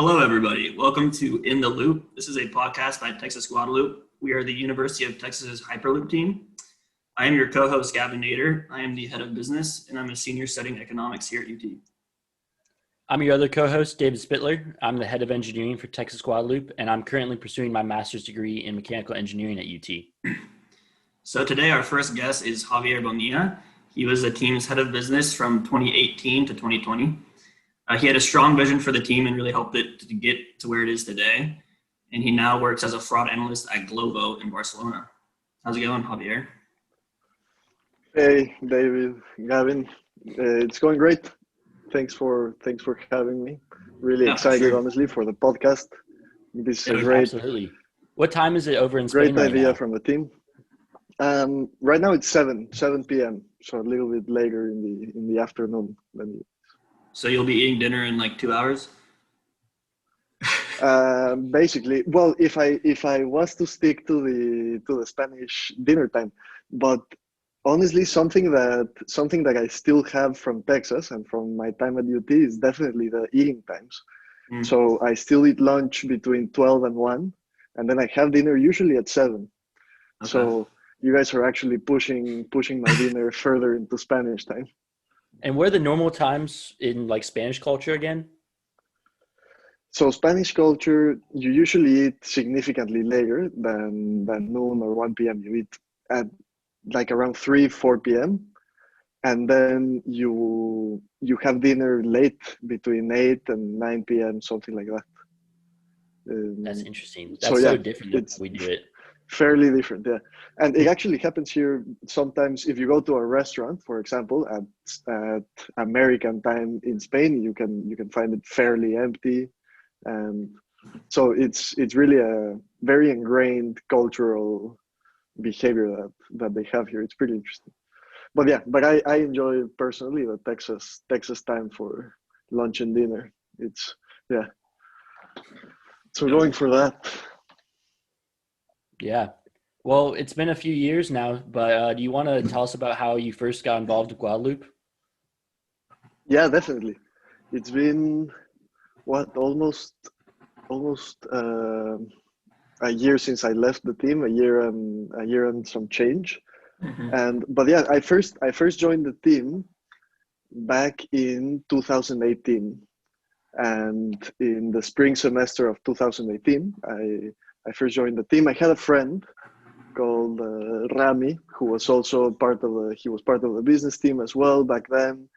Hello, everybody. Welcome to In the Loop. This is a podcast by Texas Guadaloop. We are the University of Texas's Hyperloop team. I am your co-host, Gavin Nader. I am the head of business, and I'm a senior studying economics here at UT. I'm your other co-host, David Spittler. I'm the head of engineering for Texas Guadaloop, and I'm currently pursuing my master's degree in mechanical engineering at UT. So today, our first guest is Javier Bonilla. He was the team's head of business from 2018 to 2020. He had a strong vision for the team and really helped it to get to where it is today. And he now works as a fraud analyst at Glovo in Barcelona. How's it going, Javier? Hey, David, Gavin. It's going great. Thanks for having me. Really excited, sure. honestly, for the podcast. This is a Absolutely. What time is it over in Spain great right idea now? from the team. Right now it's 7 p.m. So a little bit later in the afternoon than you. So you'll be eating dinner in like 2 hours? Basically, well, if I was to stick to the Spanish dinner time, but honestly, something that I still have from Texas and from my time at UT is definitely the eating times. So I still eat lunch between 12 and 1, and then I have dinner usually at 7. Okay. So you guys are actually pushing my dinner further into Spanish time. And what are the normal times in like Spanish culture again? So Spanish culture, you usually eat significantly later than noon or 1 p.m. You eat at like around 4 p.m. And then you have dinner late between 8 and 9 p.m., something like that. That's interesting. That's so different than how we do it. Fairly different, yeah. And it actually happens here sometimes. If you go to a restaurant, for example, at American time in Spain, you can find it fairly empty. And so it's really a very ingrained cultural behavior that they have here. It's pretty interesting. But I enjoy personally the Texas time for lunch and dinner. So going for that. Yeah. Well, it's been a few years now, but do you want to tell us about how you first got involved with Guadaloop? Yeah, definitely. It's been almost a year since I left the team, a year and some change. Mm-hmm. I first joined the team back in 2018, and in the spring semester of 2018, I first joined the team. I had a friend called Rami, who was also part of the business team as well back then.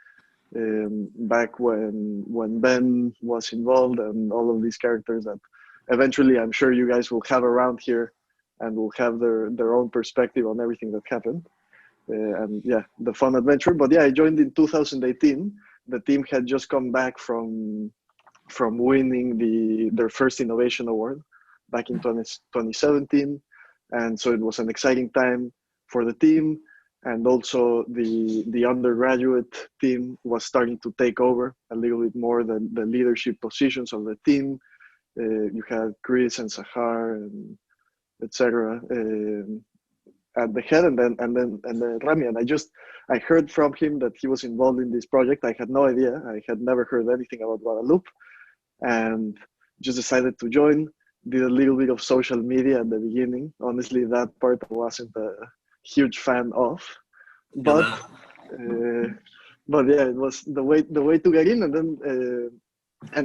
Back when Ben was involved, and all of these characters that eventually I'm sure you guys will have around here and will have their own perspective on everything that happened. The fun adventure. But yeah, I joined in 2018. The team had just come back from winning their first innovation award back in 2017. And so it was an exciting time for the team. And also the undergraduate team was starting to take over a little bit more the leadership positions of the team. You had Chris and Sahar and etc. At the head, and then Rami. And I heard from him that he was involved in this project. I had no idea. I had never heard anything about Guadaloop, and just decided to join. Did a little bit of social media at the beginning. Honestly, that part I wasn't a huge fan of, but yeah, it was the way to get in. And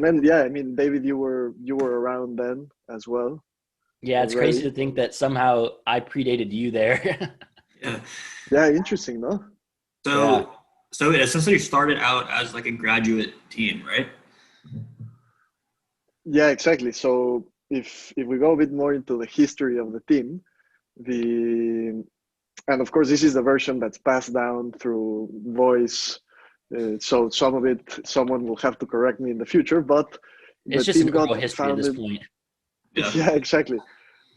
then yeah, I mean, David, you were around then as well. Yeah, it's crazy to think that somehow I predated you there. Yeah, interesting, no? So it essentially started out as like a graduate team, right? Yeah, exactly. So if we go a bit more into the history of the team, and of course this is the version that's passed down through voice. So some of it, someone will have to correct me in the future, but it's just an oral history at this point. Yeah, exactly.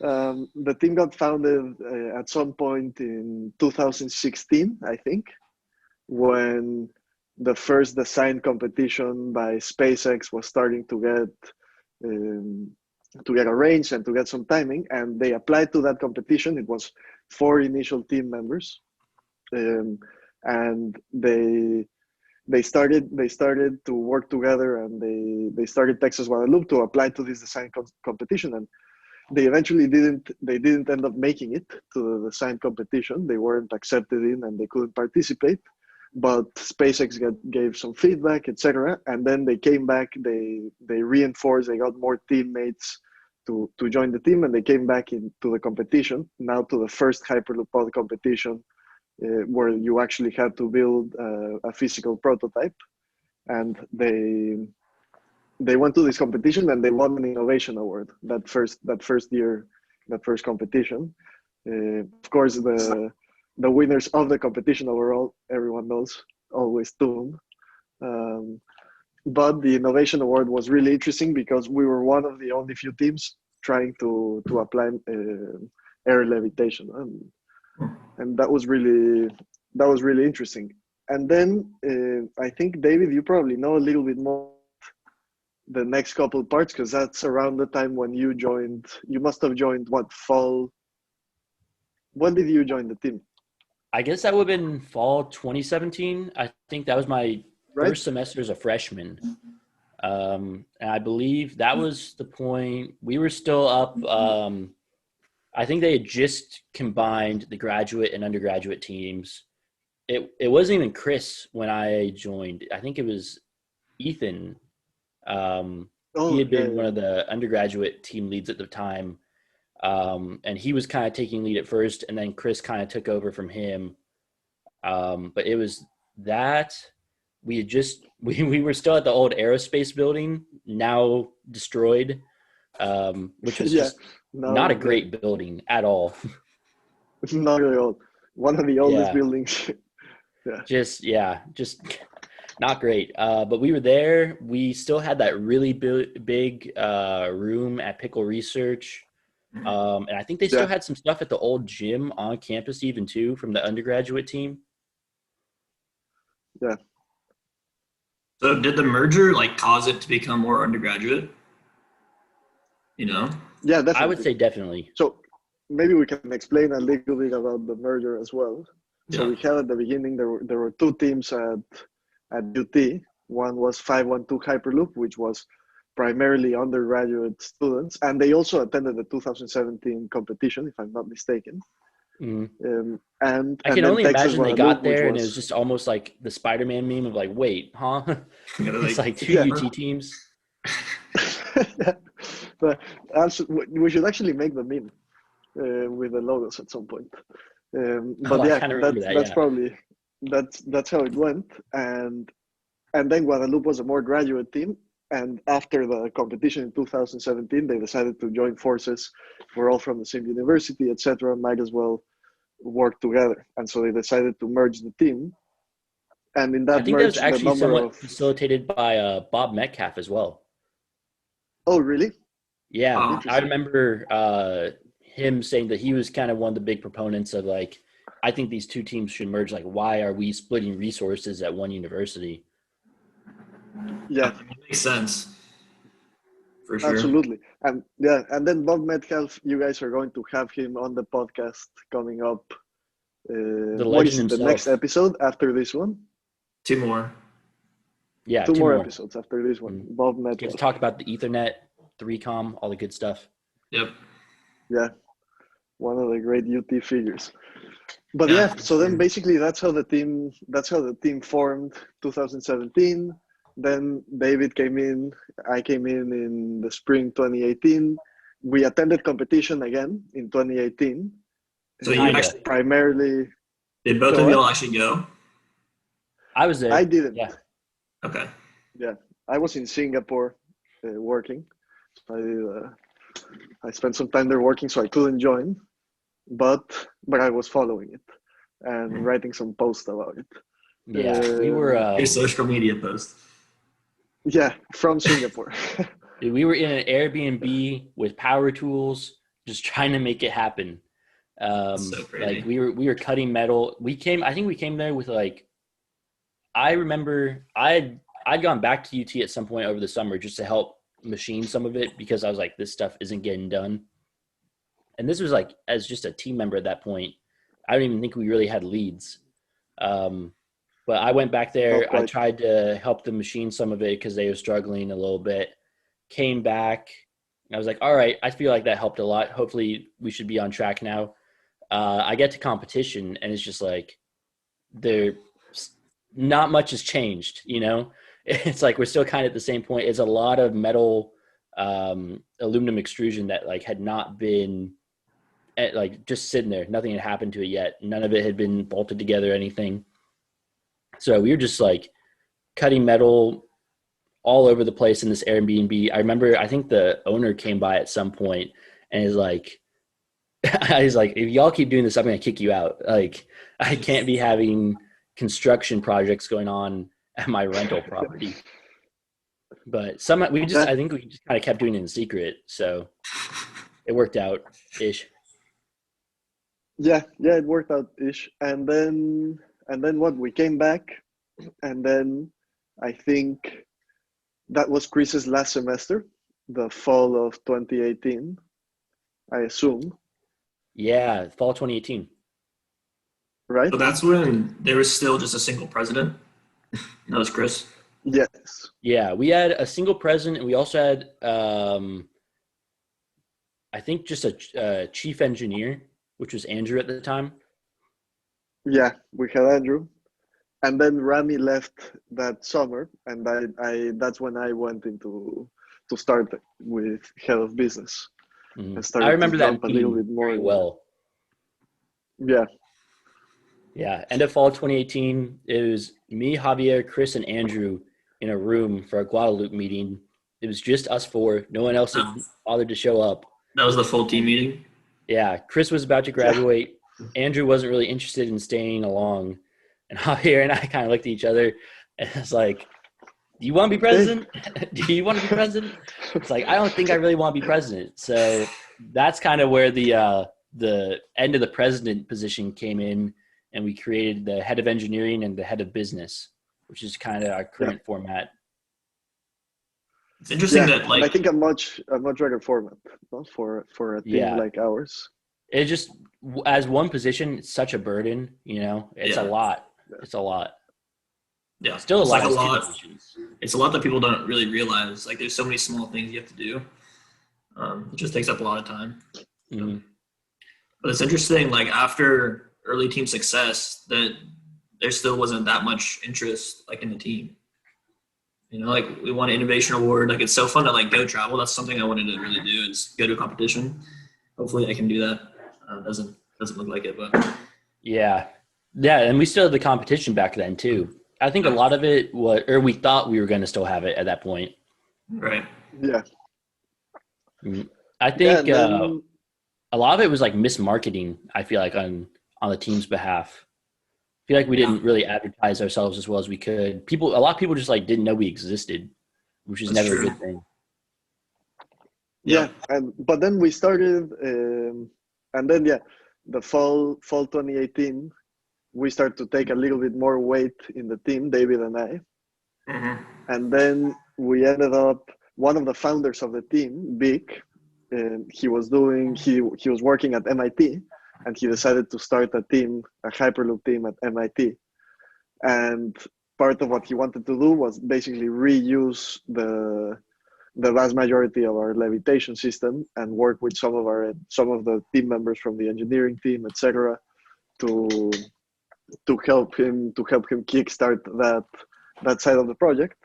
The team got founded at some point in 2016, I think, when the first design competition by SpaceX was starting to get arranged and to get some timing, and they applied to that competition. It was 4 initial team members, and they they started to work together, and they started Texas Guadalupe to apply to this design competition, and they didn't end up making it to the design competition. They weren't accepted in, and they couldn't participate. But SpaceX gave some feedback, etc., and then they came back. They reinforced. They got more teammates to join the team, and they came back into the competition. Now to the first Hyperloop pod competition, where you actually had to build a physical prototype, and they went to this competition and they won an innovation award that first year, that first competition. Of course, the winners of the competition overall, everyone knows, always Toon. But the innovation award was really interesting because we were one of the only few teams trying to apply air levitation, and that was really interesting. And then I think, David, you probably know a little bit more the next couple parts, because that's around the time when you joined. You must have joined fall. When did you join the team? I guess that would have been fall 2017. I think that was my first semester as a freshman. And I believe that was the point we were still up. I think they had just combined the graduate and undergraduate teams. It wasn't even Chris when I joined. I think it was Ethan. He had been one of the undergraduate team leads at the time. And he was kind of taking lead at first, and then Chris kind of took over from him. But it was that we were still at the old aerospace building, now destroyed, which was just not a great building at all. It's not really old. One of the oldest buildings. Just not great. But we were there. We still had that really big room at Pickle Research. And I think they still had some stuff at the old gym on campus even too from the undergraduate team. Yeah. So did the merger cause it to become more undergraduate? Yeah, definitely. I would say definitely. So maybe we can explain a little bit about the merger as well. Yeah. So we had at the beginning, there were two teams at UT. One was 512 Hyperloop, which was primarily undergraduate students, and they also attended the 2017 competition, if I'm not mistaken. Mm-hmm. And I can only imagine they got there, and it was just just almost like the Spider-Man meme of wait, huh? It's like two UT teams. But we should actually make the meme with the logos at some point. But that's how it went, and then Guadalupe was a more graduate team. And after the competition in 2017, they decided to join forces. We're all from the same university, etc. Might as well work together. And so they decided to merge the team. And in that I think merge, that was actually somewhat facilitated by Bob Metcalf as well. Oh, really? Yeah, I remember him saying that he was kind of one of the big proponents of I think these two teams should merge. Why are we splitting resources at one university? Yeah, that makes sense. For sure. Absolutely. And then Bob Metcalf, you guys are going to have him on the podcast coming up. The next episode after this one? Two more. Yeah, two more episodes after this one. Mm-hmm. Bob Metcalf. Get to talk about the Ethernet, 3Com, all the good stuff. Yep. Yeah, one of the great UT figures. But so then basically that's how the team formed. 2017. Then David came in. I came in the spring 2018. We attended competition again in 2018. So you actually primarily. Did both of y'all actually go? I was there. I didn't. Yeah. Okay. Yeah, I was in Singapore working. So I spent some time there working, so I couldn't join. But I was following it and writing some posts about it. Yeah, we were your social media post. Yeah, from Singapore. Dude, we were in an Airbnb with power tools, just trying to make it happen. So crazy. We were cutting metal. I think we came there with I remember I'd gone back to UT at some point over the summer just to help machine some of it because I was like, this stuff isn't getting done. And this was as just a team member at that point. I don't even think we really had leads. But I went back there. Not I quite. tried to help them machine some of it because they were struggling a little bit. Came back. I was like, all right, I feel like that helped a lot. Hopefully we should be on track now. I get to competition and it's just like there not much has changed, you know? It's like we're still kind of at the same point. It's a lot of metal aluminum extrusion that like had not been like just sitting there. Nothing had happened to it yet. None of it had been bolted together or anything. So we were just like cutting metal all over the place in this Airbnb. I remember, I think the owner came by at some point and is like, he's like, if y'all keep doing this, I'm going to kick you out. Like, I can't be having construction projects going on at my rental property. But I think we just kind of kept doing it in secret. So it worked out ish. Yeah, it worked out ish. And then what? We came back, and then I think that was Chris's last semester, the fall of 2018, I assume, Yeah, fall 2018. right? So that's when there was still just a single president. That was Chris. Yes. Yeah, we had a single president, and we also had, I think, just a chief engineer, which was Andrew at the time. Yeah, we had Andrew. And then Rami left that summer, and I that's when I went into to start with head of business and I started to remember jump that a little meeting bit more. very well. Yeah, Yeah, end of fall 2018, it was me, Javier, Chris, and Andrew in a room for a Guadaloop meeting. It was just us four. No one else had bothered to show up. That was the full team meeting. Yeah, Chris was about to graduate. Andrew wasn't really interested in staying along. And Javier and I kind of looked at each other and it's like, do you want to be president? Do you want to be president? It's like, I don't think I really want to be president. So that's kind of where the end of the president position came in, and we created the head of engineering and the head of business, which is kind of our current format. It's interesting that and I think a much better format, no? For a team like ours. It just, as one position, it's such a burden, you know. It's a lot. It's a lot. Yeah, Still it's a lot. Like a lot. It's a lot that people don't really realize. Like, there's so many small things you have to do. It just takes up a lot of time. Mm-hmm. But it's interesting. Like, after early team success, that there still wasn't that much interest like in the team. You know, like we won an innovation award. Like, it's so fun to like go travel. That's something I wanted to really do, is go to a competition. Hopefully, I can do that. Doesn't look like it, but yeah, and we still had the competition back then too. I think a lot of it was, or we thought we were going to still have it at that point. Right. Yeah. I think a lot of it was like mismarketing. I feel like on the team's behalf. I feel like we didn't really advertise ourselves as well as we could. A lot of people just like didn't know we existed, which is never a good thing. Yeah, but then we started, and then the fall 2018, we started to take a little bit more weight in the team, David and I, and then we ended up, one of the founders of the team, Vic, he was working at MIT, and he decided to start a Hyperloop team at MIT, and part of what he wanted to do was basically reuse the vast majority of our levitation system and work with some of the team members from the engineering team, etc., to help him kickstart that side of the project.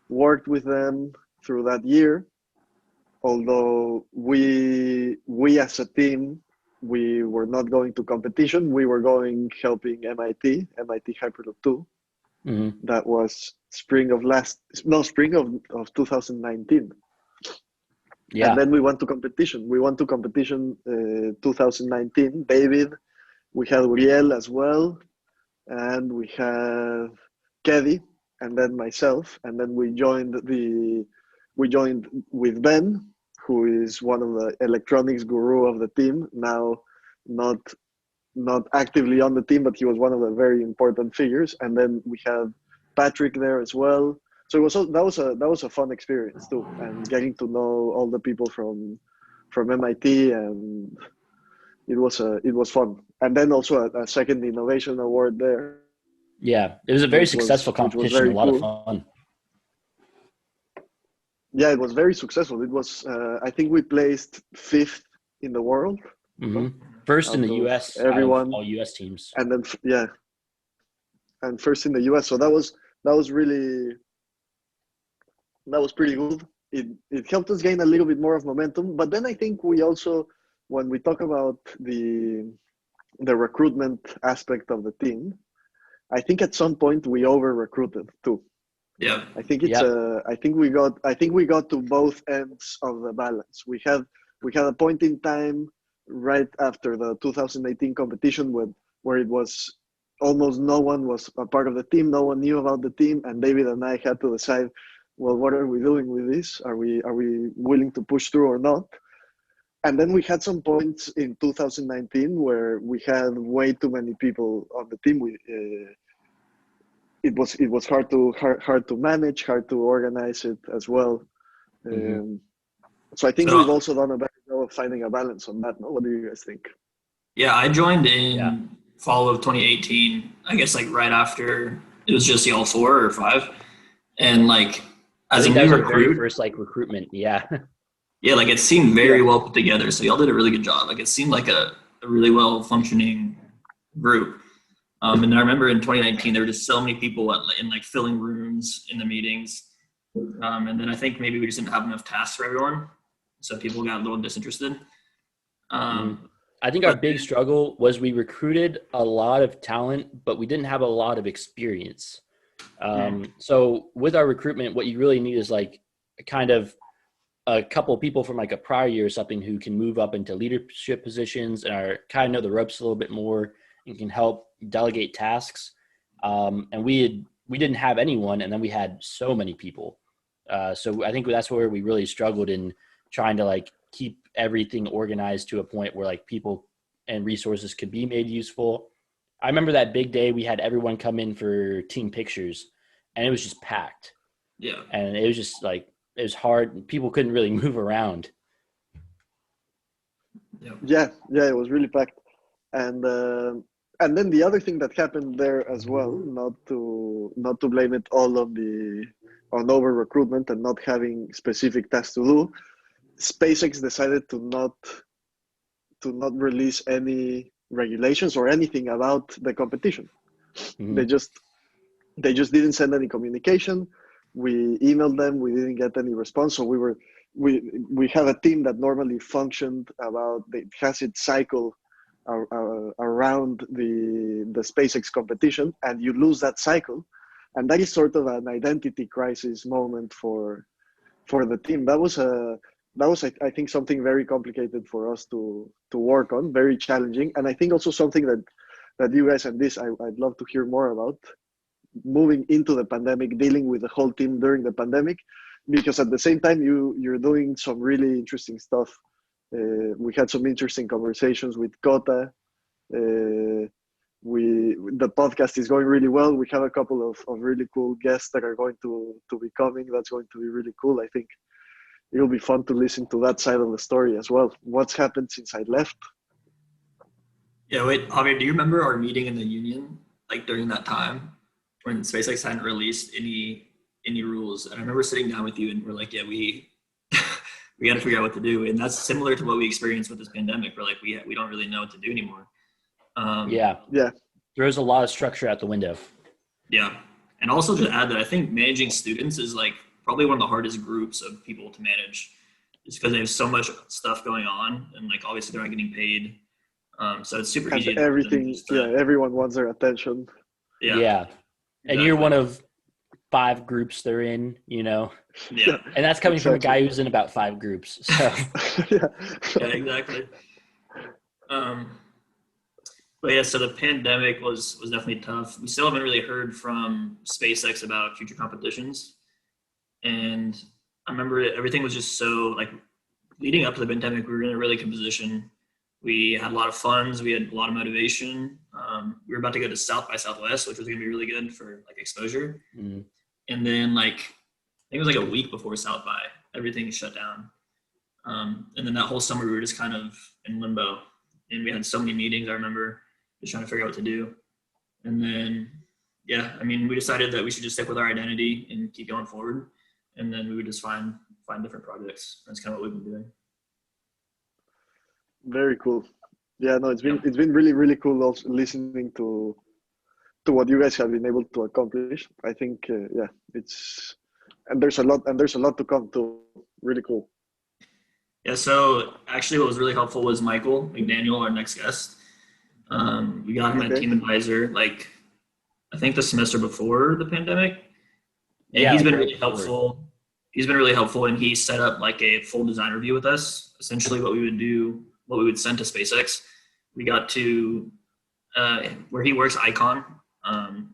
Worked with them through that year, although we as a team, we were not going to competition. We were helping MIT Hyperloop 2. Mm-hmm. That was spring of 2019. Yeah. And then we went to competition. 2019. David, we had Uriel as well, and we had Keddy, and then myself, and then we joined with Ben, who is one of the electronics guru of the team. Now, not actively on the team, but he was one of the very important figures. And then we had Patrick there as well. So that was a fun experience too, and getting to know all the people from MIT, and it was fun. And then also a second innovation award there. Yeah, it was a very which was successful which was competition, very a lot of cool. fun. Yeah, it was very successful. It was, I think we placed fifth in the world, Hmm. no? First in Out the of U.S. out of everyone, all U.S. teams. and then yeah, and first in the US. So that was really that was pretty good. It helped us gain a little bit more of momentum. But then I think we also, when we talk about the recruitment aspect of the team, I think at some point we over recruited too. Yeah. I think Yep. I think we got to both ends of the balance. We had a point in time right after the 2018 competition where it was almost no one was a part of the team, no one knew about the team, and David and I had to decide, well, what are we doing with this? Are we willing to push through or not? And then we had some points in 2019 where we had way too many people on the team. It was hard to manage, hard to organize it as well. Hmm. So I think we've So also done a better job of finding a balance on that. No? What do you guys think? yeah, I joined Yeah, in fall of 2018. I guess like right after it was just y'all 4 or 5, and like I as a think that new was our very recruit, first like recruitment. Yeah. yeah, like it seemed Yeah, very well put together. So y'all did a really good job. Like it seemed like a really well functioning group. And I remember in 2019 there were just so many people in like filling rooms in the meetings. And then I think maybe we just didn't have enough tasks for everyone, so people got a little disinterested. Mhm. Um, I think our but big struggle was we recruited a lot of talent, but we didn't have a lot of experience. So with our recruitment, what you really need is like kind of a couple of people from like a prior year or something who can move up into leadership positions and are kind of know the ropes a little bit more and can help delegate tasks. And we didn't have anyone, and then we had so many people. So I think that's where we really struggled in trying to like keep everything organized to a point where like people and resources could be made useful. I remember that big day we had everyone come in for team pictures, and it was just packed, yeah, and it was just like it was hard. People couldn't really move around. yeah, yeah, it was really packed. And then the other thing that happened there as well, not to blame it all on over recruitment and not having specific tasks to do, SpaceX decided to not release any regulations or anything about the competition. They Mhm. just they just didn't send any communication. We emailed them, we didn't get any response. So we have a team that normally functioned about it has its cycle around the SpaceX competition, and you lose that cycle, and that is sort of an identity crisis moment for the team. That was I think something very complicated for us to work on, very challenging, and I think also something that you guys and this I'd love to hear more about, moving into the pandemic, dealing with the whole team during the pandemic, because at the same time you're doing some really interesting stuff. We had some interesting conversations with Kota. Uh, the podcast is going really well. We have a couple of really cool guests that are going to be coming. That's going to be really cool. I think it'll be fun to listen to that side of the story as well. What's happened since I left? yeah. Wait, Javier, do you remember our meeting in the union, like during that time when SpaceX hadn't released any rules? And I remember sitting down with you, and we're like, yeah, we we got to figure out what to do. And that's similar to what we experienced with this pandemic. We're like, we don't really know what to do anymore. Um, Yeah, Yeah, throws a lot of structure out the window. yeah, and also to add that I think managing students is like probably one of the hardest groups of people to manage, just because they have so much stuff going on, and like obviously they're not getting paid. So it's super and easy for them everything. just Yeah, to, everyone wants their attention. yeah, Yeah, and you're exactly. one of 5 groups they're in, Yeah, Yeah, and that's coming from a exactly. guy who's in about 5 groups. So Yeah. yeah, exactly. Um, but yeah, so the pandemic was definitely tough. We still haven't really heard from SpaceX about future competitions, and I remember everything was just so like leading up to the pandemic, we were in a really good position. We had a lot of funds. We had a lot of motivation. We were about to go to South by Southwest, which was going to be really good for like exposure. mm, And then like I think it was like a week before South by, everything shut down. And then that whole summer we were just kind of in limbo, and we had so many meetings. I remember just trying to figure out what to do. And then yeah, I mean, we decided that we should just stick with our identity and keep going forward, and then we would just find different projects. That's kind of what we've been doing. Very cool. Yeah, no, Yep. it's been really, really cool also listening to what you guys have been able to accomplish. I think yeah, there's a lot to come to. Really cool. Yeah, so actually what was really helpful was Michael McDaniel, our next guest. We got him a Okay. team advisor, like, I think the semester before the pandemic. And Yeah, he's like been right really before. helpful. He's been really helpful, and he set up like a full design review with us. Essentially what we would do, what we would send to SpaceX. We got to, where he works, Icon.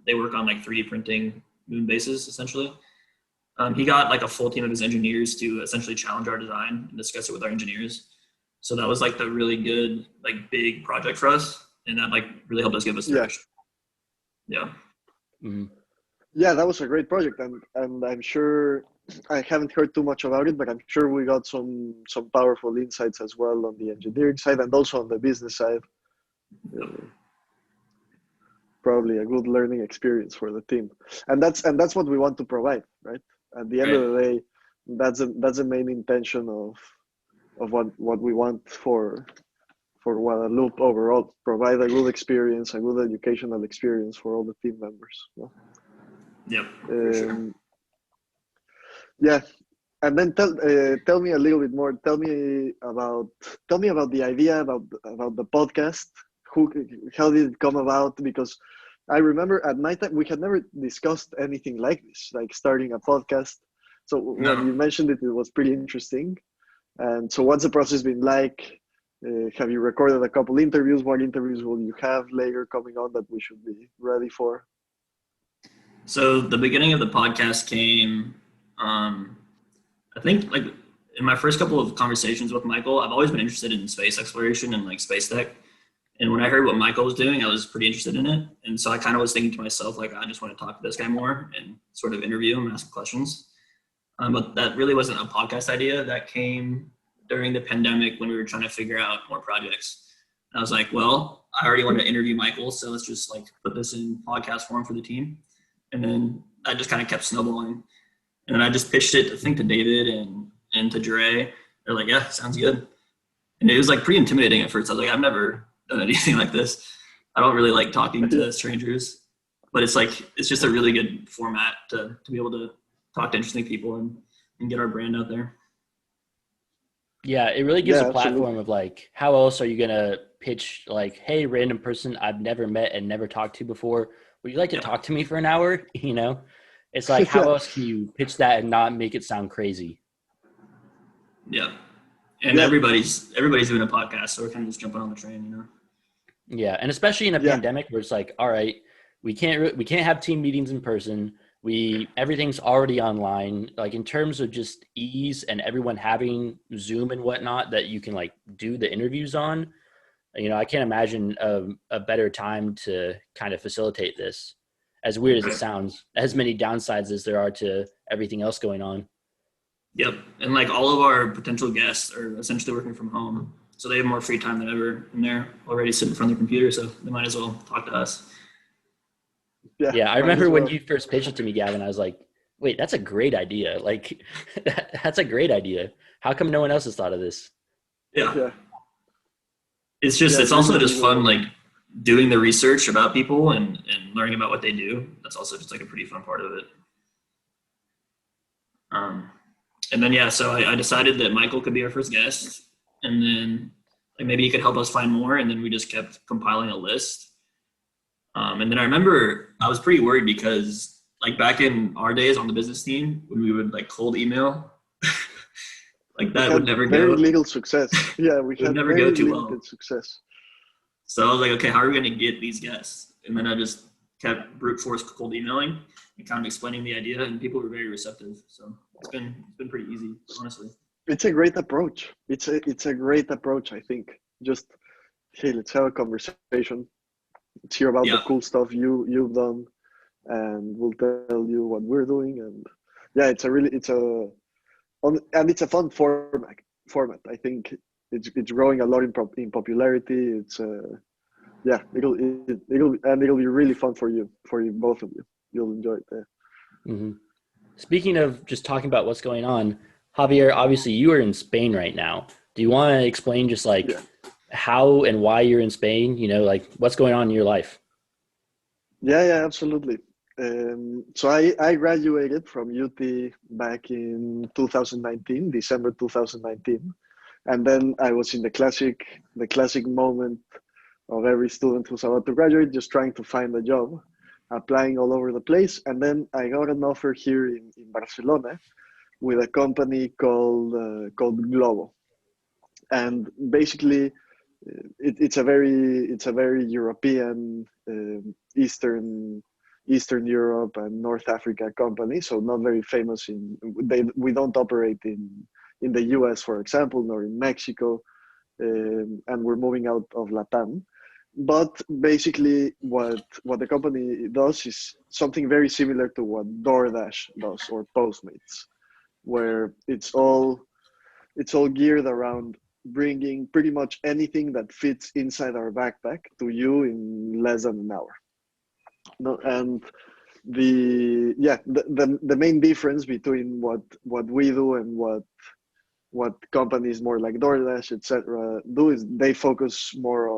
They work on like 3D printing moon bases, essentially. He got like a full team of his engineers to essentially challenge our design and discuss it with our engineers. So that was like the really good, like big project for us. And that like really helped us give us direction. Yeah. Mhm. Yeah, that was a great project, and I'm sure I haven't heard too much about it, but I'm sure we got some powerful insights as well on the engineering side and also on the business side. Probably a good learning experience for the team, and that's what we want to provide, right? At the end Right. of the day, that's the main intention of what we want for Guadaloop overall. Provide a good experience, a good educational experience for all the team members. Yeah. Yep. For sure. Yeah, and then tell me a little bit more. Tell me about the idea about the podcast. How did it come about? Because I remember at my time we had never discussed anything like this, like starting a podcast. So when No. you mentioned it, it was pretty interesting. And so, what's the process been like? Have you recorded a couple interviews? What interviews will you have later coming on that we should be ready for? So the beginning of the podcast came, I think like in my first couple of conversations with Michael, I've always been interested in space exploration and like space tech. And when I heard what Michael was doing, I was pretty interested in it. And so I kind of was thinking to myself, like, I just want to talk to this guy more and sort of interview him, ask questions. But that really wasn't a podcast idea. That came during the pandemic when we were trying to figure out more projects. And I was like, well, I already want to interview Michael, so let's just like put this in podcast form for the team. And then I just kind of kept snowballing. And then I just pitched it, I think, to David and to Dre. They're like, yeah, sounds good. And it was like pretty intimidating at first. I was like, I've never done anything like this. I don't really like talking to strangers, but it's like, it's just a really good format to be able to talk to interesting people and get our brand out there. Yeah, it really gives Yeah, a platform absolutely. of like, how else are you gonna pitch like, hey, random person I've never met and never talked to before, would you like to Yeah. talk to me for an hour? You know, it's like, how Yeah. else can you pitch that and not make it sound crazy? Yeah. And Yeah. everybody's doing a podcast, so we're kind of just jumping on the train, you know? Yeah, and especially in a Yeah. pandemic where it's like, all right, we can't have team meetings in person. Everything's already online. Like in terms of just ease and everyone having Zoom and whatnot that you can like do the interviews on. You know, I can't imagine a better time to kind of facilitate this. As weird as it Right. sounds, as many downsides as there are to everything else going on. Yep. And like all of our potential guests are essentially working from home. So they have more free time than ever, and they're already sitting in front of their computer, so they might as well talk to us. Yeah. Yeah, I Might remember as when well. you first pitched it to me, Gavin, I was like, wait, that's a great idea. Like, that's a great idea. How come no one else has thought of this? Yeah. Yeah. It's just, Yeah. it's Really, also just really. fun, like doing the research about people and learning about what they do. That's also just like a pretty fun part of it. And then, yeah, so I decided that Michael could be our first guest, and then like maybe he could help us find more. And then we just kept compiling a list. And then I remember I was pretty worried because like back in our days on the business team, when we would like cold email, like We that would had never very go, little success. Yeah, we it would had never go very too well. limited success. So I was like, okay, how are we going to get these guests? And then I just kept brute force cold emailing and kind of explaining the idea, and people were very receptive. So it's been pretty easy, honestly. It's a great approach. It's a great approach. I think. Just hey, let's have a conversation. Let's hear about the Yeah, cool stuff you've done, and we'll tell you what we're doing. And yeah, and it's a fun format. I think it's growing a lot in popularity. Yeah, it'll be really fun for you both of you. You'll enjoy it. Hmm. Speaking of just talking about what's going on, Javier, obviously you are in Spain right now. Do you want to explain just like Yeah, how and why you're in Spain? You know, like what's going on in your life? yeah, absolutely. So I graduated from UT back in 2019, December 2019, and then I was in the classic moment of every student who's about to graduate, just trying to find a job, applying all over the place, and then I got an offer here in Barcelona with a company called Glovo, and basically it's a very European, Eastern Europe and North Africa company, so not very famous we don't operate in the US, for example, nor in Mexico, and we're moving out of Latam. But basically, what the company does is something very similar to what DoorDash does or Postmates, where it's all geared around bringing pretty much anything that fits inside our backpack to you in less than an hour. No, and the main difference between what we do and what companies more like DoorDash, etc., do is they focus more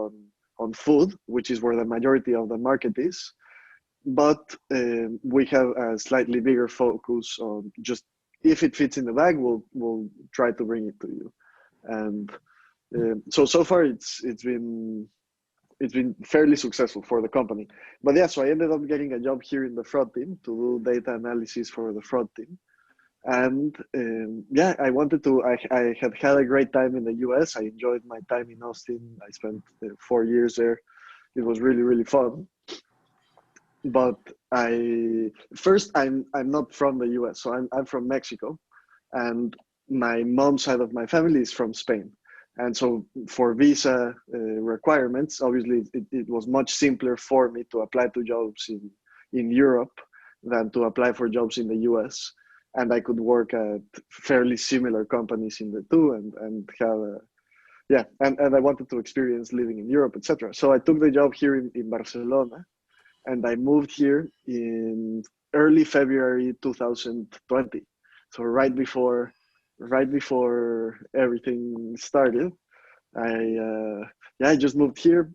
on food, which is where the majority of the market is. But we have a slightly bigger focus on just if it fits in the bag, we'll try to bring it to you. And so far it's been fairly successful for the company. But yeah, so I ended up getting a job here in the fraud team to do data analysis for the fraud team. And yeah, I had a great time in the US. I enjoyed my time in Austin. I spent 4 years there. It was really, really fun. But I'm not from the US, so I'm from Mexico, and my mom's side of my family is from Spain. And so for visa requirements, obviously it was much simpler for me to apply to jobs in Europe than to apply for jobs in the US. And I could work at fairly similar companies in the two and have and I wanted to experience living in Europe, etc. So I took the job here in Barcelona, and I moved here in early February 2020. So right before everything started, I just moved here.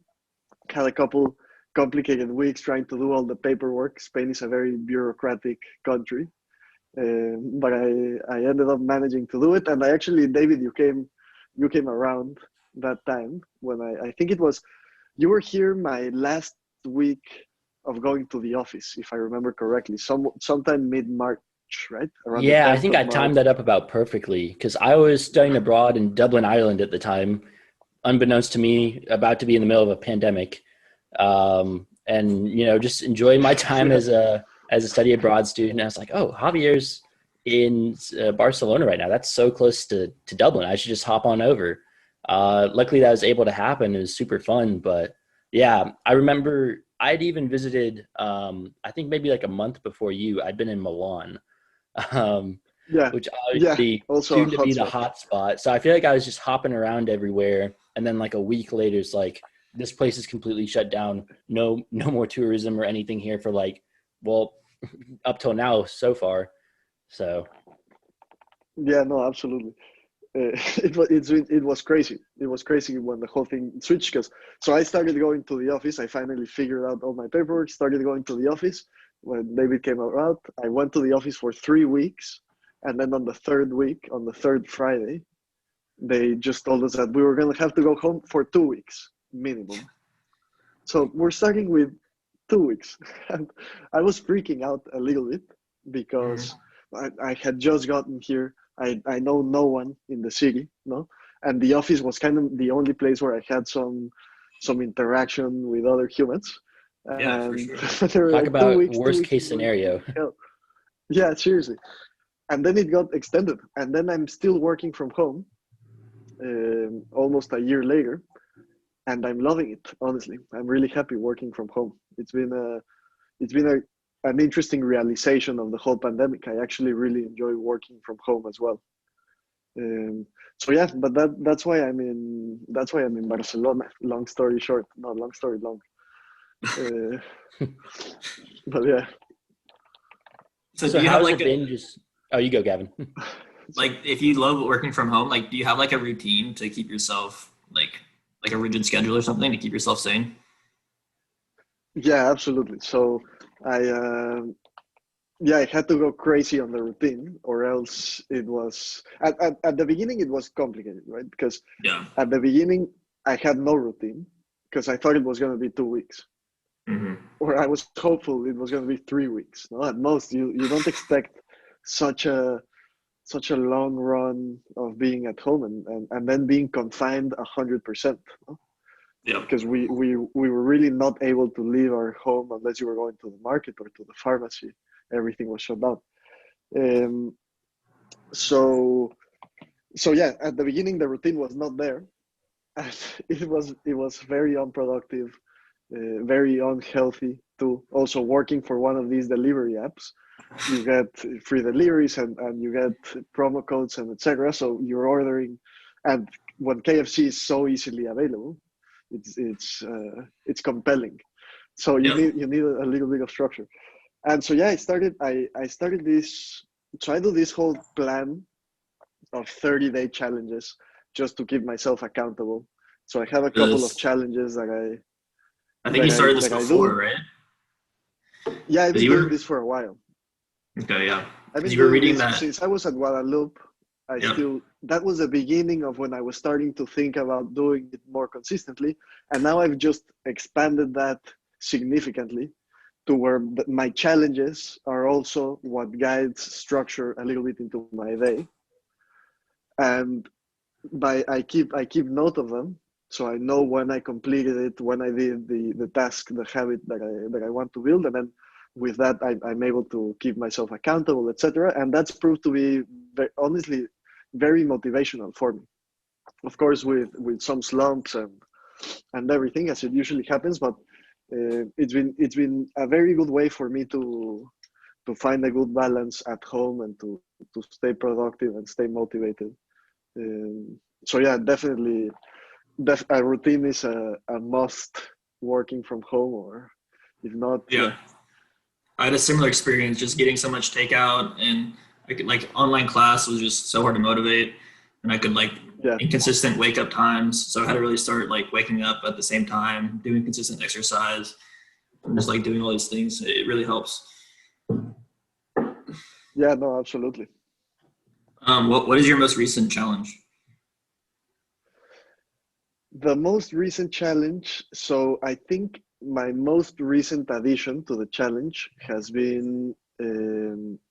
Had a couple complicated weeks trying to do all the paperwork. Spain is a very bureaucratic country, but I ended up managing to do it. And I actually, David, you came around that time when I think it was you were here my last week of going to the office, if I remember correctly, sometime mid-March, right? Around the Yeah, I 10th think of I timed March. that up about perfectly because I was studying abroad in Dublin, Ireland at the time, unbeknownst to me, about to be in the middle of a pandemic, and you know, just enjoying my time Yeah, as a study abroad student. I was like, oh, Javier's in Barcelona right now. That's so close to Dublin. I should just hop on over. Luckily, that was able to happen. It was super fun, but yeah, I remember I'd even visited. I think maybe like a month before you, I'd been in Milan, um, yeah, which yeah. obviously Also a soon to be the hotspot. hot spot. So I feel like I was just hopping around everywhere, and then like a week later, it's like this place is completely shut down. No more tourism or anything here for like, well, up till now so far. So Yeah, no, absolutely. It was crazy. It was crazy when the whole thing switched. Because so I started going to the office. I finally figured out all my paperwork. Started going to the office when David came out. I went to the office for 3 weeks, and then on the third week, on the third Friday, they just told us that we were going to have to go home for 2 weeks minimum. So we're starting with 2 weeks. And I was freaking out a little bit because I had just gotten here. I know no one in the city, no, and the office was kind of the only place where I had some interaction with other humans. Yeah, for And sure. they were talk like, two about weeks, two worst weeks case is going to scenario. be hell. Yeah, seriously. And then it got extended, and then I'm still working from home, almost a year later, and I'm loving it. Honestly, I'm really happy working from home. It's been an interesting realization of the whole pandemic. I actually really enjoy working from home as well. So yeah, but that's why I'm in Barcelona. Long story short, no, long story long. But yeah. So So do you have how's like it been? Just oh, you go, Gavin. like if you love working from home, like do you have like a routine to keep yourself like a rigid schedule or something to keep yourself sane? Yeah, absolutely. So I yeah, I had to go crazy on the routine, or else it was at the beginning it was complicated, right? Because Yeah. at the beginning I had no routine because I thought it was going to be 2 weeks, Hmm. or I was hopeful it was going to be 3 weeks. No, at most you don't expect such a long run of being at home and then being confined 100%. Yeah. Because we were really not able to leave our home unless you were going to the market or to the pharmacy. Everything was shut down. Um, so so yeah, at the beginning the routine was not there, and it was very unproductive, very unhealthy too. Also working for one of these delivery apps, you get free deliveries and you get promo codes and etc. So you're ordering, and when KFC is so easily available, it's compelling. So you Yep. need a little bit of structure. And so yeah, I started this. So I do this whole plan of 30-day challenges just to keep myself accountable. So I have a couple of This, challenges I think you started this that I before, do. right? Yeah, I've Because been you doing were this for a while. okay, yeah. I've Because been you were doing reading this that. since I was at Guadaloop. Yep. That was the beginning of when I was starting to think about doing it more consistently. And now I've just expanded that significantly to where my challenges are also what guides structure a little bit into my day. And I keep note of them, so I know when I completed it, when I did the task, the habit that I want to build, and then with that I'm able to keep myself accountable, etc. And that's proved to be honestly very motivational for me. Of course, with some slumps and everything as it usually happens, but it's been a very good way for me to find a good balance at home and to stay productive and stay motivated. um, so yeah, definitely, a routine is a must working from home, or if not, yeah. Yeah. I had a similar experience just getting so much takeout and I could like online class was just so hard to motivate and I could like Yeah, inconsistent wake up times. So I had to really start like waking up at the same time, doing consistent exercise, and just like doing all these things. It really helps. yeah, no, absolutely. What is your most recent challenge? The most recent challenge, so I think my most recent addition to the challenge has been,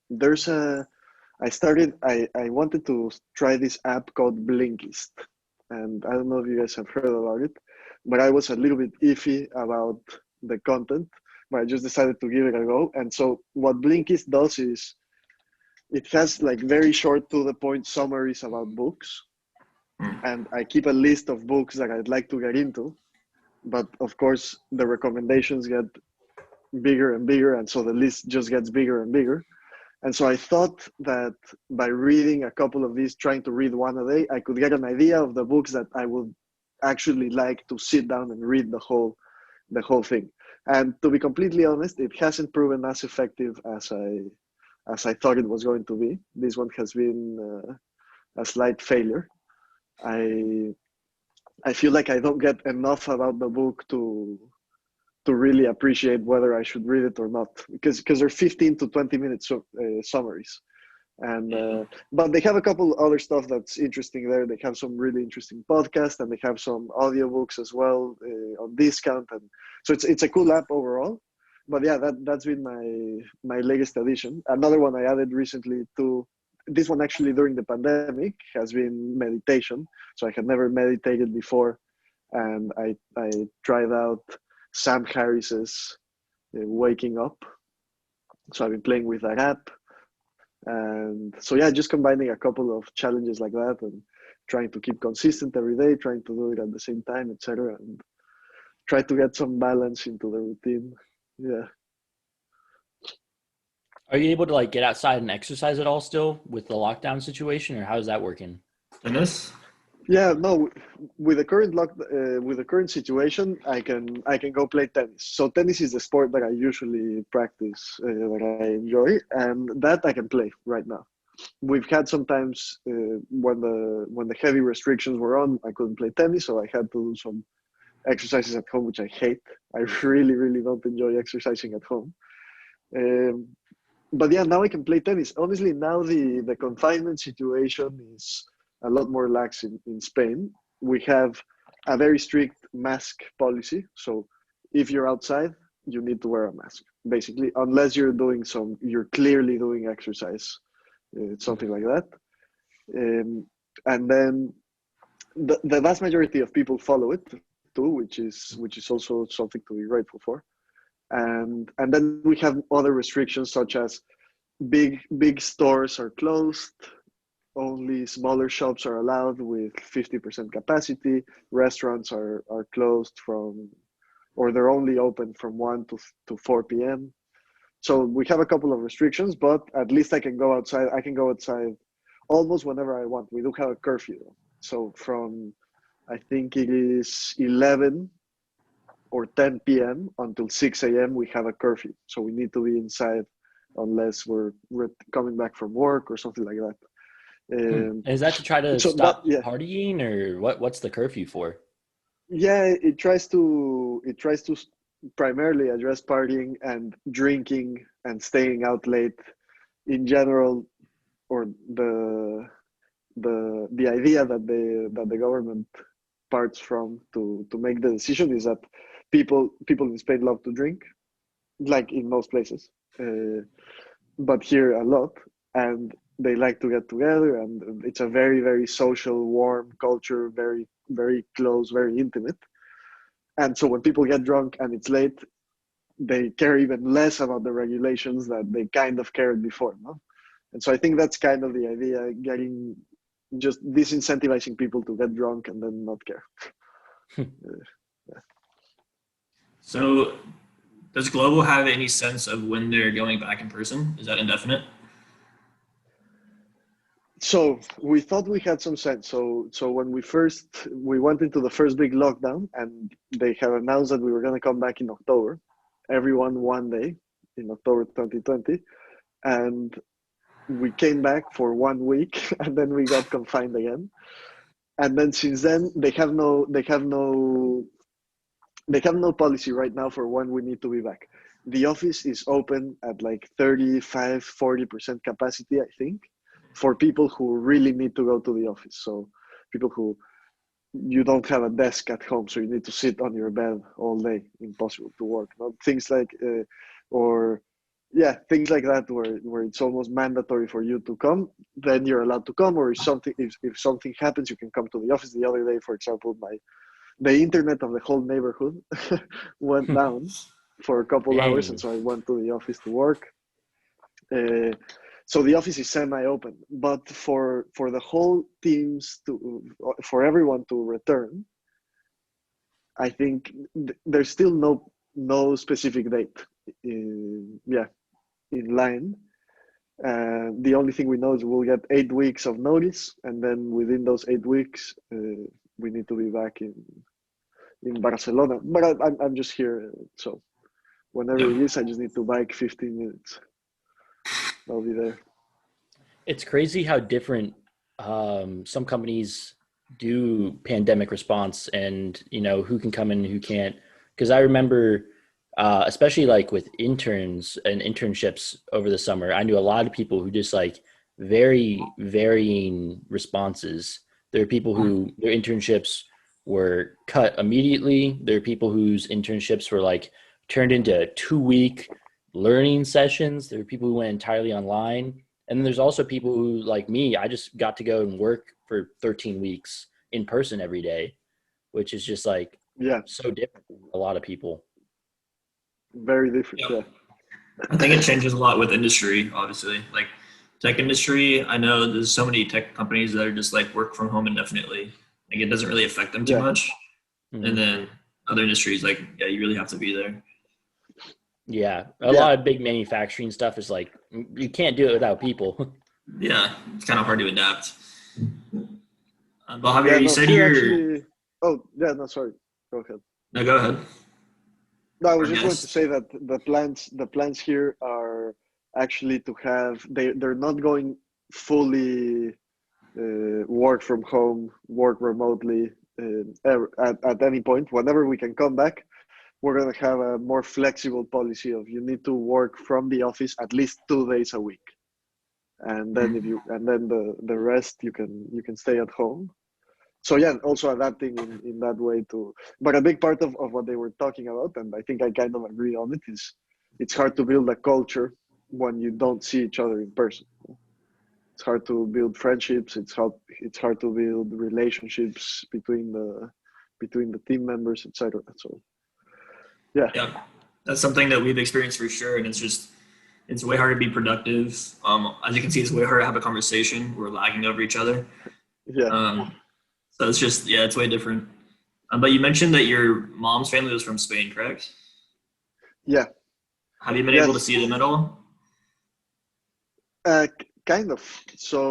there's a I wanted to try this app called Blinkist, and I don't know if you guys have heard about it, but I was a little bit iffy about the content, but I just decided to give it a go. And so what Blinkist does is it has like very short to the point summaries about books, Hmm. and I keep a list of books that I'd like to get into, but of course the recommendations get bigger and bigger, and so the list just gets bigger and bigger. And so I thought that by reading a couple of these, trying to read one a day, I could get an idea of the books that I would actually like to sit down and read the whole thing. And to be completely honest, it hasn't proven as effective as I thought it was going to be. This one has been a slight failure. I I feel like I don't get enough about the book to really appreciate whether I should read it or not, because they're 15 to 20 minutes summaries. And Yeah. but they have a couple other stuff that's interesting there. They have some really interesting podcasts, and they have some audiobooks as well on discount, and so it's a cool app overall. But yeah, that's been my latest addition. Another one I added recently to this one, actually during the pandemic, has been meditation. So I had never meditated before, and I tried out Sam Harris's Waking Up. So I've been playing with that app, and so yeah, just combining a couple of challenges like that and trying to keep consistent every day, trying to do it at the same time, etc., and try to get some balance into the routine. Yeah. Are you able to like get outside and exercise at all still with the lockdown situation, or how's that working? Tennis? Yeah, no. With the current situation, I can go play tennis. So tennis is the sport that I usually practice, that I enjoy, and that I can play right now. We've had sometimes when the heavy restrictions were on, I couldn't play tennis, so I had to do some exercises at home, which I hate. I really, really don't enjoy exercising at home. Um, but yeah, now I can play tennis. Honestly, now the confinement situation is a lot more lax in Spain. We have a very strict mask policy. So if you're outside, you need to wear a mask, basically, unless you're clearly doing exercise, something like that. And then the vast majority of people follow it too, which is also something to be grateful for. And then we have other restrictions such as big stores are closed, only smaller shops are allowed with 50% capacity, restaurants are closed or they're only open from 1 to 4 p.m. So we have a couple of restrictions, but at least I can go outside. I can go outside almost whenever I want. We do have a curfew, so from, I think it is 11 or 10 p.m. until 6 a.m. we have a curfew. So we need to be inside unless we're coming back from work or something like that. And is that to try to So that, stop yeah, partying, or what's the curfew for? yeah, it tries to primarily address partying and drinking and staying out late in general, or the idea that the government parts from to make the decision is that people in Spain love to drink, like in most places, but here a lot, and they like to get together, and it's a very, very social, warm culture, very, very close, very intimate. And so when people get drunk and it's late, they care even less about the regulations that they kind of cared before, no? And so I think that's kind of the idea, getting just disincentivizing people to get drunk and then not care. So does Glovo have any sense of when they're going back in person? Is that indefinite? So we thought we had some sense. So when we went into the first big lockdown, and they have announced that we were going to come back in October, everyone one day in October 2020, and we came back for 1 week, and then we got confined again. And then since then, they have no policy right now for when we need to be back. The office is open at like 35-40% capacity, I think, for people who really need to go to the office. So people who, you don't have a desk at home, so you need to sit on your bed all day, impossible to work. Not things like or yeah, things like that, where it's almost mandatory for you to come, then you're allowed to come. Or if something happens, you can come to the office. The other day, for example, the internet of the whole neighborhood went down for a couple hours, and Dang. so I went to the office to work. Uh, so the office is semi-open, but for the whole teams for everyone to return, I think there's still no specific date. Yeah, in line. The only thing we know is we'll get 8 weeks of notice, and then within those 8 weeks, we need to be back in Barcelona. But I'm just here, so whenever Yeah. it is, I just need to bike 15 minutes. I'll be there. It's crazy how different some companies do pandemic response, and who can come in and who can't. Because I remember, especially like with interns and internships over the summer, I knew a lot of people who just like very varying responses. There are people who their internships were cut immediately. There are people whose internships were like turned into 2-week learning sessions. There are people who went entirely online. And then there's also people who, like me, I just got to go and work for 13 weeks in person every day, which is just like Yeah, so different from a lot of people. very different. Yeah. Yeah, I think it changes a lot with industry, obviously. Like tech industry, I know there's so many tech companies that are just like work from home indefinitely. Like it doesn't really affect them too yeah, much. And Mhm. then other industries, like, yeah, you really have to be there. Yeah, a yeah. lot of big manufacturing stuff is like you can't do it without people. Yeah, it's kind of hard to adapt. But Javier, Yeah, you no, said here you're. actually. Oh, yeah, no, sorry. Go ahead. No, go ahead. No, I was Our just going to guest. say that the plans here are actually to have they're not going fully work from home, work remotely at any point. Whenever we can come back, we're going to have a more flexible policy of you need to work from the office at least 2 days a week, and then if you and then the rest you can stay at home. So yeah, also adapting in that way to. But a big part of what they were talking about, and I think I kind of agree on it, is it's hard to build a culture when you don't see each other in person. It's hard to build friendships. It's hard to build relationships between the team members, etc. So yeah, Yeah, that's something that we've experienced for sure, and it's way hard to be productive. As you can see, it's way hard to have a conversation. We're lagging over each other. yeah, So it's just yeah, it's way different. But you mentioned that your mom's family was from Spain, correct? yeah, Have you been able to yes, see them at all? kind of. So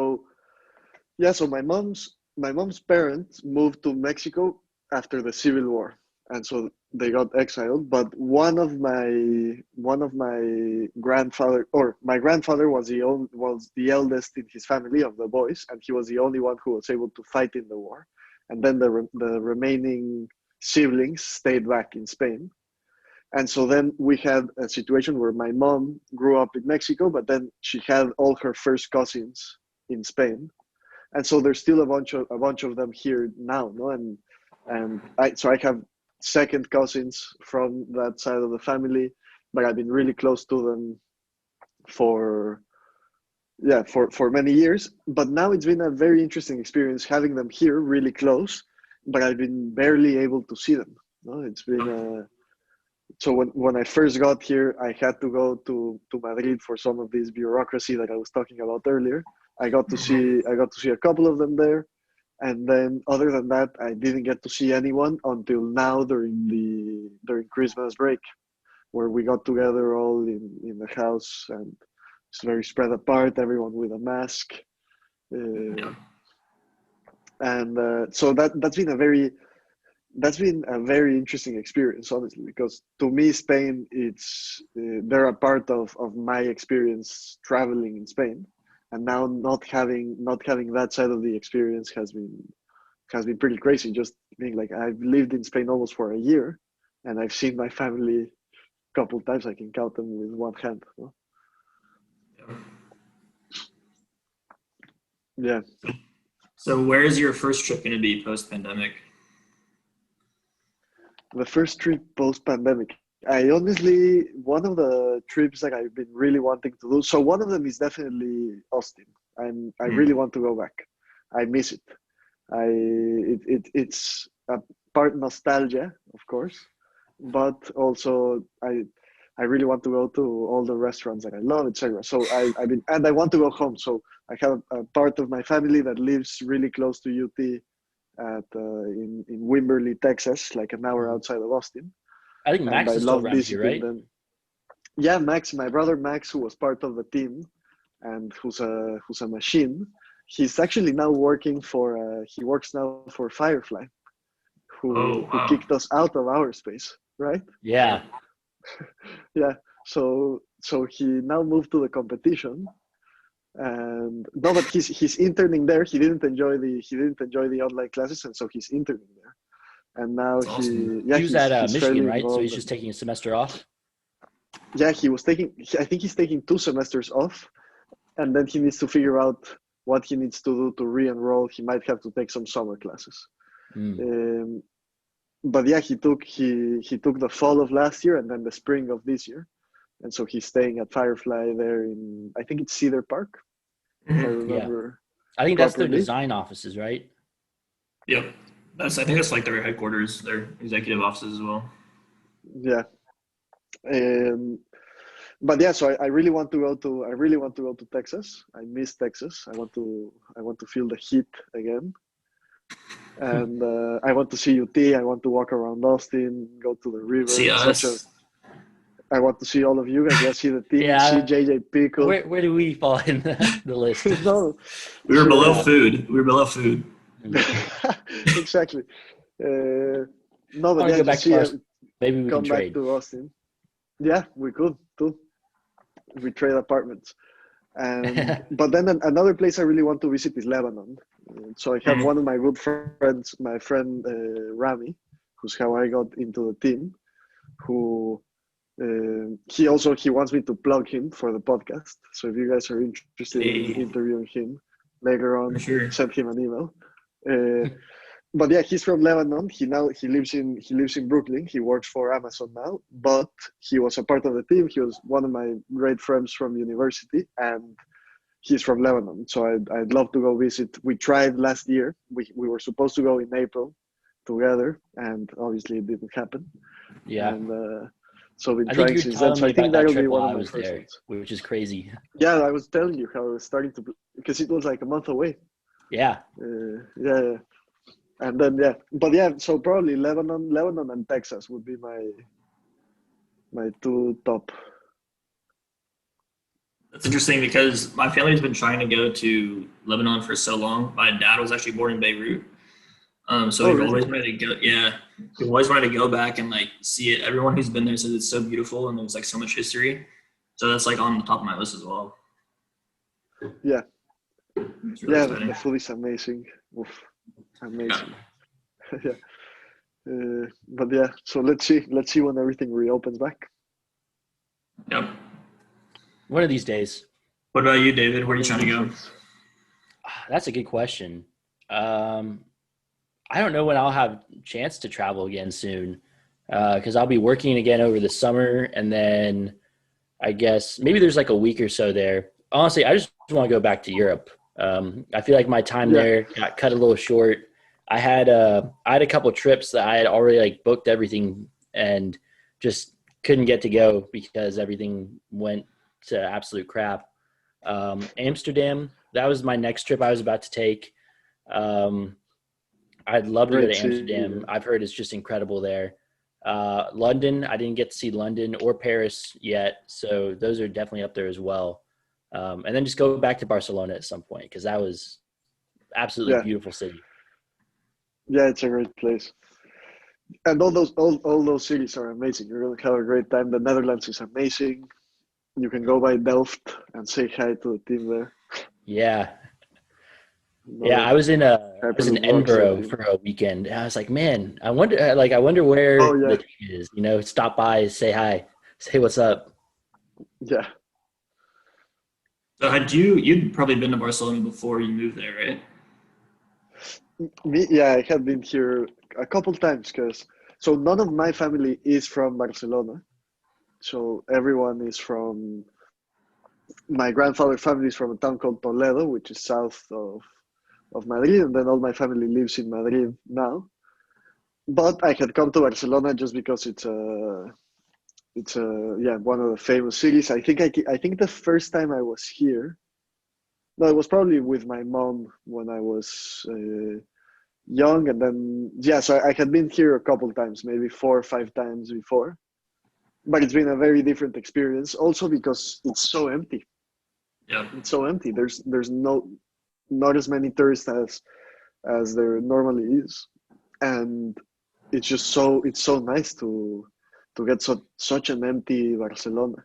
yeah, so my mom's parents moved to Mexico after the Civil War, and so they got exiled. But my grandfather was the eldest in his family of the boys, and he was the only one who was able to fight in the war. And then the remaining siblings stayed back in Spain. And so then we had a situation where my mom grew up in Mexico, but then she had all her first cousins in Spain, and so there's still a bunch of them here now, no, and I have second cousins from that side of the family, but I've been really close to them for for many years. But now it's been a very interesting experience having them here really close, but I've been barely able to see them. No, it's been so when I first got here, I had to go to Madrid for some of this bureaucracy that I was talking about earlier. I got to see a couple of them there, and then other than that, I didn't get to see anyone until now during Christmas break, where we got together all in the house, and it's very spread apart, everyone with a mask, Yeah. uh, and so that's been a very interesting experience, honestly, because to me Spain, they're a part of my experience traveling in Spain, and now not having that side of the experience has been pretty crazy. Just being like, I've lived in Spain almost for a year, and I've seen my family a couple times. I can count them with one hand, no? Yeah. Yeah. So where is your first trip going to be post pandemic? The first trip post pandemic. I honestly, one of the trips that I've been really wanting to do. So one of them is definitely Austin. I really want to go back. I miss it. It's a part nostalgia, of course, but also I really want to go to all the restaurants that I love, etc. So I want to go home. So I have a part of my family that lives really close to UT in Wimberley, Texas, like an hour outside of Austin, I think and Max I is still love around here, visiting right? them. Yeah, Max, my brother Max, who was part of the team, and who's a machine. He's actually now working for. He works now for Firefly, Oh who wow. kicked us out of our space, right? Yeah. Yeah. So he now moved to the competition, and no, but he's interning there. He didn't enjoy the online classes, and so he's interning there. And now That's awesome. He was he's at he's Michigan, fairly right? So involved. he's just taking a semester off. Yeah, I think he's taking 2 semesters off, and then he needs to figure out what he needs to do to re-enroll. He might have to take some summer classes. Mm. Um, but yeah, he took the fall of last year and then the spring of this year, and so he's staying at Firefly there in, I think it's Cedar Park, if I Mhm. Yeah. remember I think that's their properly. design offices, right? Yep. I think that's like their headquarters, their executive offices as well. Yeah. Um, but yeah, so I really want to go to Texas. I miss Texas. I want to feel the heat again, and I want to see UT. I want to walk around Austin, go to the river. See us. I want to see all of you guys. Yeah, see the team, see Yeah. JJ Pickle. Where do we fall in the list? No, We were below sure. Yeah. food. We were below food. Exactly. No, I but want to yeah, go just back to see Barcelona. Maybe we can come back trade. to Austin. Yeah, we could too. We trade apartments. And but then another place I really want to visit is Lebanon. So I have Mm. one of my good friends, my friend Rami, who's how I got into the team. Who he wants me to plug him for the podcast. So if you guys are interested in Hey, interviewing him later for on, sure. send him an email. Uh, but yeah, he's from Lebanon. He lives in Brooklyn. He works for Amazon now, but he was a part of the team. He was one of my great friends from university, and he's from Lebanon. So I'd love to go visit. We tried last year. We were supposed to go in April together, and obviously it didn't happen. Yeah. And so I've been I think trying you were since then. telling So me I think about that that'll be trip one while of I my was first there, ones. which is crazy. Yeah, I was telling you how I was starting to, because it was like a month away. Yeah. Yeah. And then but yeah, so probably Lebanon and Texas would be my two top. That's interesting because my family's been trying to go to Lebanon for so long. My dad was actually born in Beirut. So Oh, we've really? always wanted to go. Yeah, we've always wanted to go back and like see it. Everyone who's been there says it's so beautiful and there's like so much history. So that's like on the top of my list as well. Yeah, It's really yeah. The exciting. food is amazing. Oof, Yeah. amazing. Yeah. But yeah, so let's see when everything reopens back. Yep. One of these days. What about you, David? Where are One you of trying to these go? days. That's a good question. Um, I don't know when I'll have a chance to travel again soon, because I'll be working again over the summer, and then I guess maybe there's like a week or so there. Honestly, I just want to go back to Europe. I feel like my time Yeah, there got cut a little short. I had a couple trips that I had already like booked everything and just couldn't get to go because everything went to absolute crap. Amsterdam, that was my next trip I was about to take. Um, I'd love to go great to city. Amsterdam. I've heard it's just incredible there. London, I didn't get to see London or Paris yet, so those are definitely up there as well. And then just go back to Barcelona at some point because that was absolutely Yeah, beautiful city. yeah, it's a great place. And all those cities are amazing. You're gonna have a great time. The Netherlands is amazing. You can go by Delft and say hi to the team there. Yeah, yeah. Another I was in Hyperloop Rocks Edinburgh team. for a weekend, and I was like, man, I wonder Oh where the yeah, team is. You know, stop by, say hi, say what's up. yeah. So you'd probably been to Barcelona before you moved there, right? Yeah, I have been here a couple times because so none of my family is from Barcelona. So everyone is from my grandfather's family is from a town called Toledo, which is south of Madrid, and then all my family lives in Madrid now. But I had come to Barcelona just because it's one of the famous cities. I think the first time I was here, no, it was probably with my mom when I was young, and then so I had been here a couple times, maybe 4 or 5 times before, but it's been a very different experience. Also because it's so empty. Yeah. It's so empty. There's not as many tourists as there normally is, and it's so nice to get such an empty Barcelona,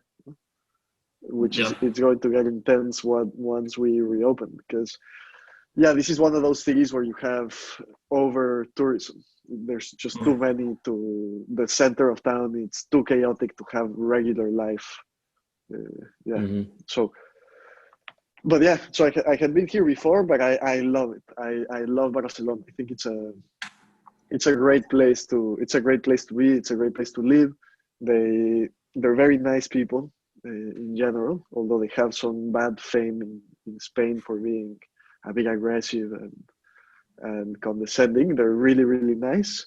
which is Yeah. it's going to get intense once we reopen because this is one of those cities where you have over tourism. There's just too many to the center of town. It's too chaotic to have regular life. Yeah. Hmm. So, but yeah, so I had been here before, but I love it. I love Barcelona. I think it's a great place to be. It's a great place to live. They're very nice people in general, although they have some bad fame in Spain for being a bit aggressive and condescending. They're really, really nice.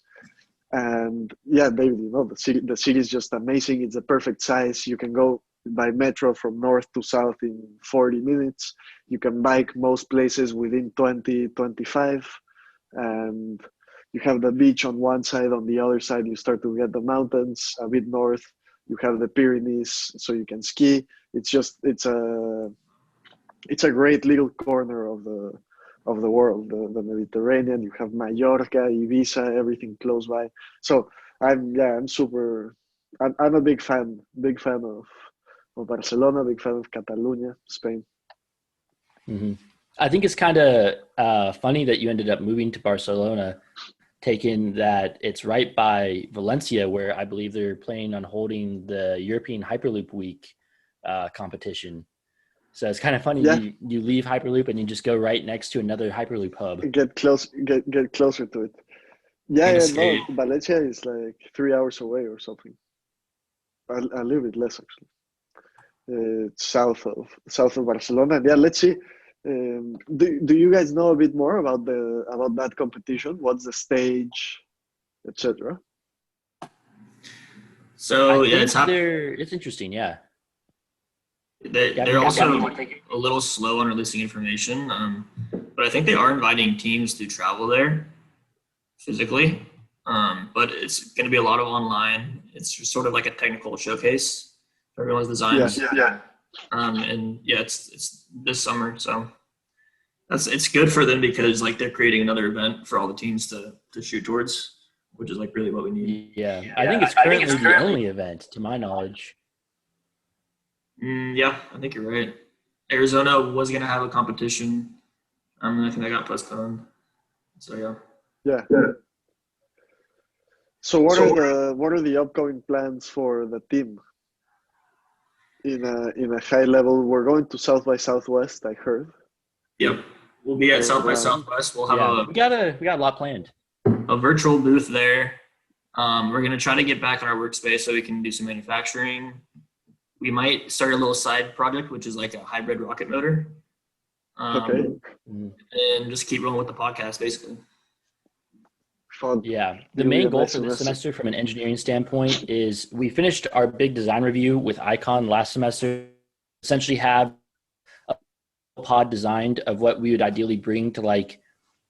And yeah, David, the city is just amazing. It's the perfect size. You can go by metro from north to south in 40 minutes. You can bike most places within 20-25, and you have the beach on one side. On the other side, you start to get the mountains. A bit north, you have the Pyrenees, so you can ski. It's a great little corner of the world, the Mediterranean. You have Mallorca, Ibiza, everything close by. So I'm a big fan of Barcelona, big fan of Catalonia, Spain. Mm-hmm. I think it's kind of funny that you ended up moving to Barcelona, taking that it's right by Valencia, where I believe they're planning on holding the European Hyperloop Week competition. So it's kind of funny. Yeah. You leave Hyperloop and you just go right next to another Hyperloop hub. Get closer to it. Yeah, no, Valencia is like 3 hours away or something. A little bit less actually. South of Barcelona. And yeah, let's see. Do you guys know a bit more about that competition? What's the stage, etc.? So yeah, it's interesting. Yeah. They're also a little slow on releasing information, but I think they are inviting teams to travel there physically. But it's going to be a lot of online. It's just sort of like a technical showcase for everyone's designs. Yeah. And yeah, it's this summer, so it's good for them because like they're creating another event for all the teams to shoot towards, which is like really what we need. Yeah. I think it's currently the only event, to my knowledge. Yeah, I think you're right. Arizona was going to have a competition. I think that got postponed. So yeah. Yeah. So what are the upcoming plans for the team? In a high level, we're going to South by Southwest, I heard. Yep, we'll be at South by Southwest. We'll have we got a lot planned. A virtual booth there. We're going to try to get back on our workspace so we can do some manufacturing. We might start a little side project, which is like a hybrid rocket motor. Okay. And just keep rolling with the podcast, basically. Fun. Yeah. The main goal for this semester from an engineering standpoint is we finished our big design review with Icon last semester. Essentially have a pod designed of what we would ideally bring to, like,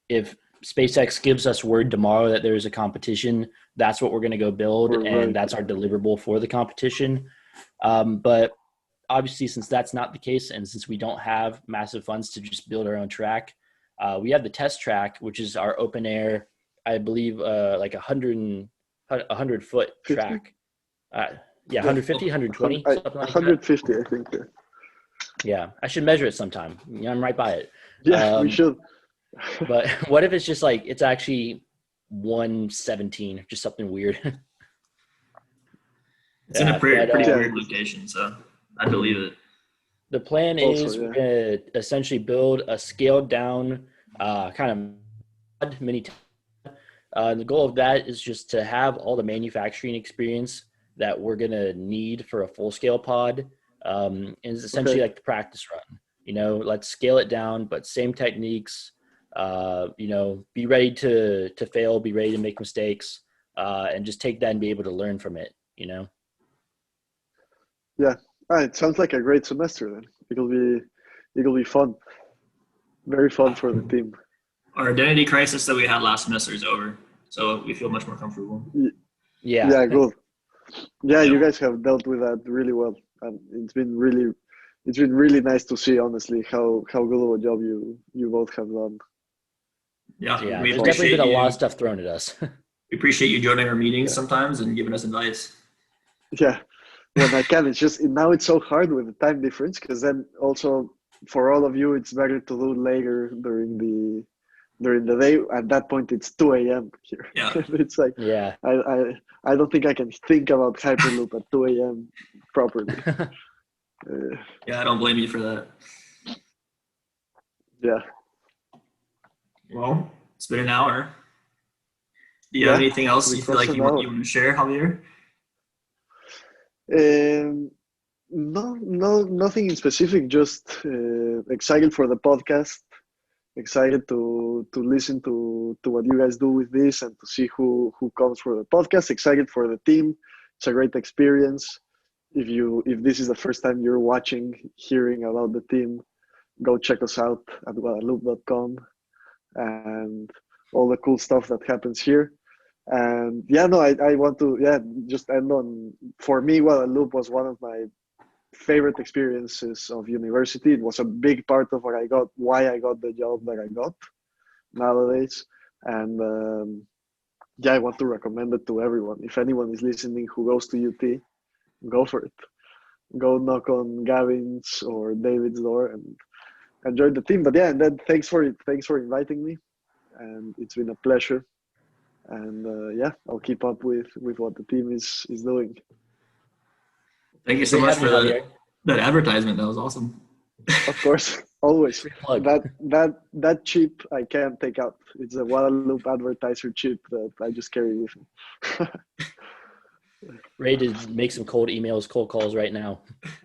if SpaceX gives us word tomorrow that there's a competition, that's what we're going to go build. And that's our deliverable for the competition. But obviously, since that's not the case, and since we don't have massive funds to just build our own track, we have the test track, which is our open air, I believe, like 100 foot track. 150, 120, something like 150, that. I think. Yeah, I should measure it sometime. I'm right by it. Yeah, we should. But what if it's just like it's actually 117, just something weird? It's in a pretty weird location, so I believe it. The plan is we're going to essentially build a scaled down kind of mini. The goal of that is just to have all the manufacturing experience that we're going to need for a full scale pod. And it's essentially like the practice run. Let's scale it down, but same techniques. Be ready to fail, be ready to make mistakes, and just take that and be able to learn from it. Yeah, it sounds like a great semester. Then it'll be fun, very fun for the team. Our identity crisis that we had last semester is over, so we feel much more comfortable. Yeah, good. Yeah, you guys have dealt with that really well, and it's been really nice to see, honestly, how good of a job you both have done. Yeah, there's definitely been a lot of stuff thrown at us. We appreciate you joining our meetings sometimes and giving us advice. Yeah, when I can. It's just now it's so hard with the time difference, because then also for all of you, it's better to do later during the day. At that point, it's 2 a.m. here. Yeah, it's like I don't think I can think about Hyperloop at 2 a.m. properly. Yeah, I don't blame you for that. Yeah. Well, it's been an hour. Do you have anything else you feel like you want to share, Javier? No, nothing in specific. Just excited for the podcast. Excited to listen to what you guys do with this and to see who comes for the podcast. Excited for the team. It's a great experience. If this is the first time you're hearing about the team, go check us out at Guadaloop.com and all the cool stuff that happens here. And I want to just end on, for me, Guadaloop was one of my favorite experiences of university. It was a big part of why I got the job that I got nowadays. And yeah, I want to recommend it to everyone. If anyone is listening who goes to UT, go for it. Go knock on Gavin's or David's door and enjoy the team. But yeah, and then thanks for inviting me, and it's been a pleasure. And yeah, I'll keep up with what the team is doing. Thank you so much for that advertisement. That was awesome. Of course, always. Plug. That chip I can't take out. It's a Guadaloop advertiser chip that I just carry with me. Ready to make some cold calls right now.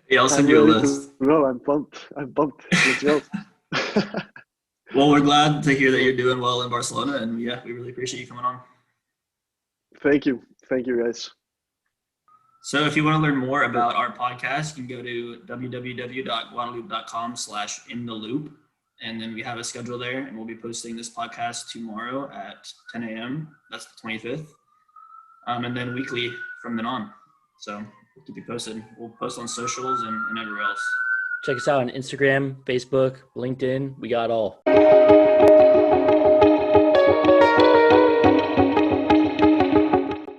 Yeah, I'll send you a list. No, I'm pumped. Let's go. Well, we're glad to hear that you're doing well in Barcelona, and yeah, we really appreciate you coming on. Thank you, guys. So if you want to learn more about our podcast, you can go to www.guadaloop.com/intheloop. And then we have a schedule there, and we'll be posting this podcast tomorrow at 10 a.m. That's the 25th. And then weekly from then on. So we'll keep you posted. We'll post on socials and everywhere else. Check us out on Instagram, Facebook, LinkedIn. We got all.